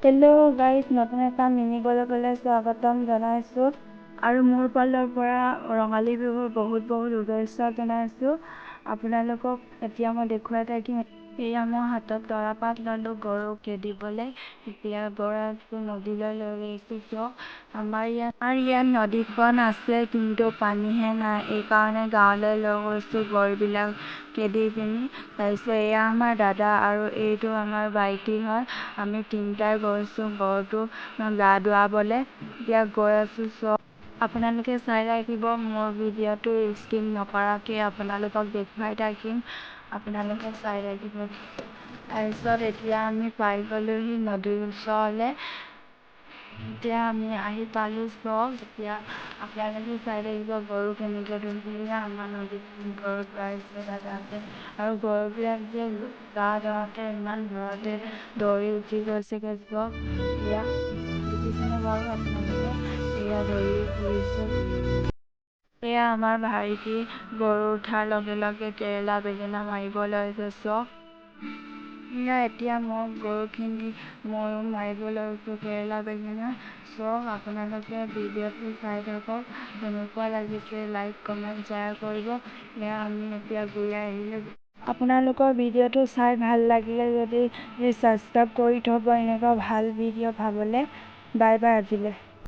Hello' guys, নতুন এটা mini ব্লগলৈ স্বাগতম জনাইছোঁ আৰু মোৰ ফালৰ পৰা ৰঙালী বিহুৰ বহুত শুভেচ্ছা জনাইছোঁ। আপোনালোকক এতিয়া মই দেখুৱাই থাকিম। এয়া মই হাতত তৰাপাত ল'লোঁ গৰুক খেদিবলৈ। এতিয়া গৰুটো নদীলৈ লৈ গৈছোঁ। কিয় আমাৰ ইয়াত নদীখন আছে কিন্তু পানীহে নাই, এইকাৰণে গাঁৱলৈ লৈ গৈছোঁ গৰুবিলাক খেদি পিনি। তাৰপিছত এয়া আমাৰ দাদা আৰু এইটো আমাৰ ভাইটি হয়। আমি তিনিটাই গৈছোঁ গৰুটো গা ধুৱাবলৈ। এতিয়া গৈ আছোঁ, চব আপোনালোকে চাই থাকিব। মোৰ ভিডিঅ'টো স্কিপ নকৰাকৈ আপোনালোকক দেখুৱাই থাকিম, আপোনালোকে চাই থাকিব। তাৰপিছত এতিয়া আমি পাই গ'লোহি নদীৰ ওচৰলৈ। এতিয়া আমি আহি পালোঁ চব। এতিয়া আপোনালোকে চাই থাকিব গৰু কেনেকৈ ধুইছিলে আমাৰ নদীত গৰু ধুৱাইছে দাদাহঁতে। আৰু গৰুবিলাক যে গা ধুৱাওঁতে ইমান ভয়তে দৌৰি উঠি গৈছেগৈ চব। এয়া দেখিছেনে বাৰু আপোনালোকে, এয়া দৌৰি ফুৰিছে। এয়া আমাৰ ভাইটি গৰু উঠাৰ লগে লগে কেৰেলা বেঙেনা মাৰিব লৈছে চব। এতিয়া মই গৰুখিনি ময়ো মাৰিব লৈছোঁ কেৰেলা বেঙেনা চব। আপোনালোকে ভিডিঅ'টো চাই থাকক, কেনেকুৱা লাগিছে লাইক কমেণ্ট শ্বেয়াৰ কৰিব। আমি এতিয়া ঘূৰি আহিলোঁ। আপোনালোকৰ ভিডিঅ'টো চাই ভাল লাগিলে যদি ছাবস্ক্ৰাইব কৰি থ'ব এনেকুৱা ভাল ভিডিঅ' পাবলৈ। বাই বাই আজিলৈ।